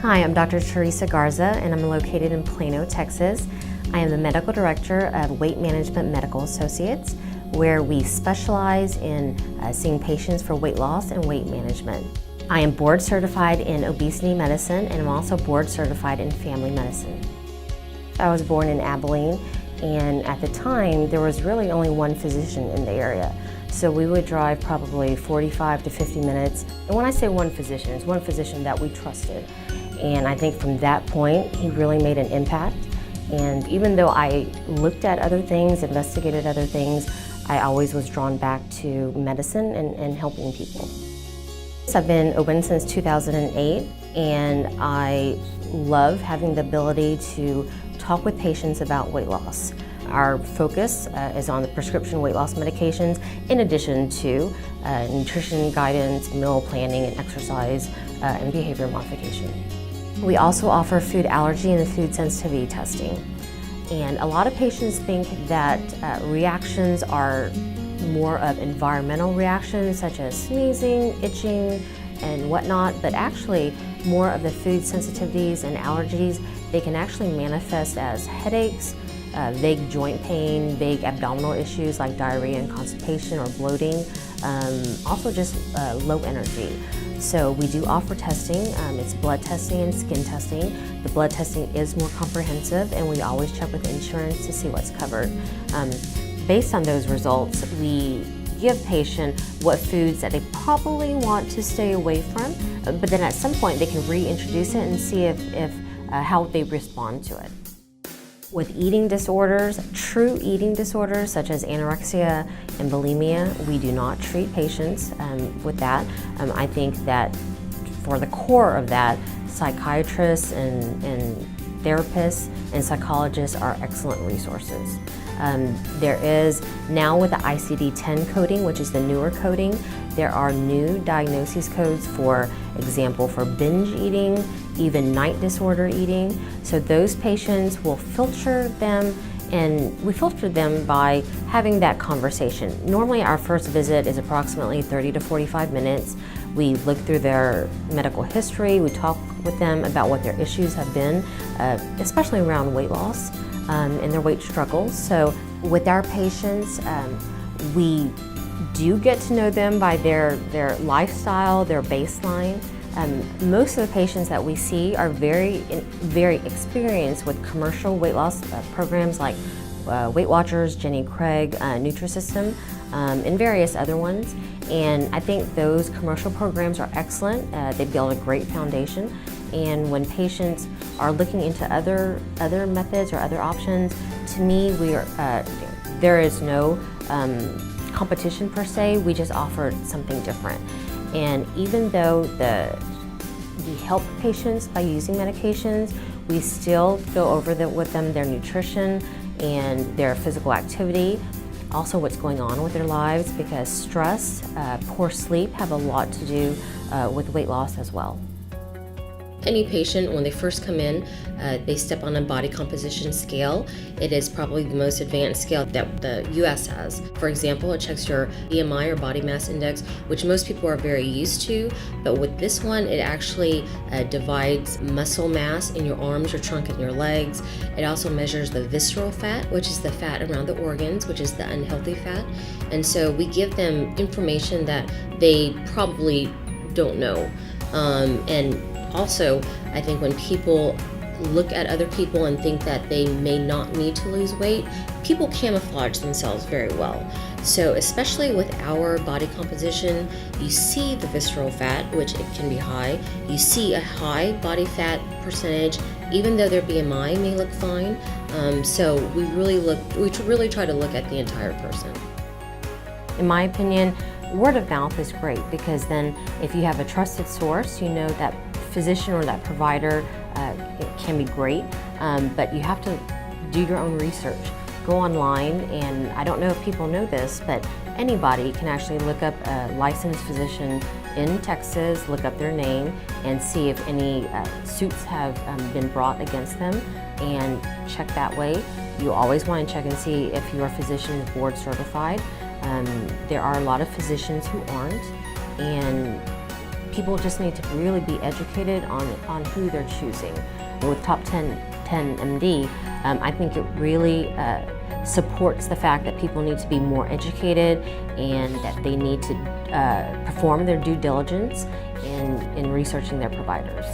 Hi, I'm Dr. Theresa Garza, and I'm located in Plano, Texas. I am the Medical Director of Weight Management Medical Associates, where we specialize in seeing patients for weight loss and weight management. I am board certified in obesity medicine, and I'm also board certified in family medicine. I was born in Abilene, and at the time, there was really only one physician in the area. So we would drive probably 45 to 50 minutes. And when I say one physician, it's one physician that we trusted. And I think from that point, he really made an impact. And even though I looked at other things, investigated other things, I always was drawn back to medicine and helping people. I've been open since 2008, and I love having the ability to talk with patients about weight loss. Our focus is on the prescription weight loss medications, in addition to nutrition guidance, meal planning, and exercise and behavior modification. We also offer food allergy and food sensitivity testing. And a lot of patients think that reactions are more of environmental reactions, such as sneezing, itching, and whatnot, but actually more of the food sensitivities and allergies, they can actually manifest as headaches, vague joint pain, vague abdominal issues like diarrhea and constipation or bloating, also just low energy. So we do offer testing. It's blood testing and skin testing. The blood testing is more comprehensive, and we always check with insurance to see what's covered. Based on those results, we give patients what foods that they probably want to stay away from, but then at some point they can reintroduce it and see if how they respond to it. With eating disorders, true eating disorders such as anorexia and bulimia, we do not treat patients with that. I think that for the core of that, psychiatrists and therapists and psychologists are excellent resources. There is now with the ICD-10 coding, which is the newer coding, there are new diagnosis codes, for example, for binge eating, even night disorder eating. So those patients will filter them, and we filter them by having that conversation. Normally our first visit is approximately 30 to 45 minutes. We look through their medical history, we talk with them about what their issues have been, especially around weight loss and their weight struggles. So with our patients, we do get to know them by their lifestyle, their baseline. Most of the patients that we see are very experienced with commercial weight loss programs like Weight Watchers, Jenny Craig, Nutrisystem, and various other ones. And I think those commercial programs are excellent. They build a great foundation. And when patients are looking into other methods or other options, to me, there is no competition per se. We just offer something different. And even though we help patients by using medications, we still go over with them their nutrition and their physical activity, also what's going on with their lives, because stress, poor sleep have a lot to do with weight loss as well. Any patient, when they first come in, they step on a body composition scale. It is probably the most advanced scale that the US has. For example, it checks your BMI or body mass index, which most people are very used to, but with this one, it actually divides muscle mass in your arms, your trunk, and your legs. It also measures the visceral fat, which is the fat around the organs, which is the unhealthy fat. And so we give them information that they probably don't know. And also, I think when people look at other people and think that they may not need to lose weight, people camouflage themselves very well. So especially with our body composition, you see the visceral fat, which it can be high. You see a high body fat percentage, even though their BMI may look fine. So we really try to look at the entire person. In my opinion, word of mouth is great, because then if you have a trusted source, you know that physician or that provider it can be great, but you have to do your own research. Go online, and I don't know if people know this, but anybody can actually look up a licensed physician in Texas, look up their name, and see if any suits have been brought against them, and check that way. You always want to check and see if your physician is board certified. There are a lot of physicians who aren't, and people just need to really be educated on who they're choosing. With Top10MD, I think it really supports the fact that people need to be more educated and that they need to perform their due diligence in researching their providers.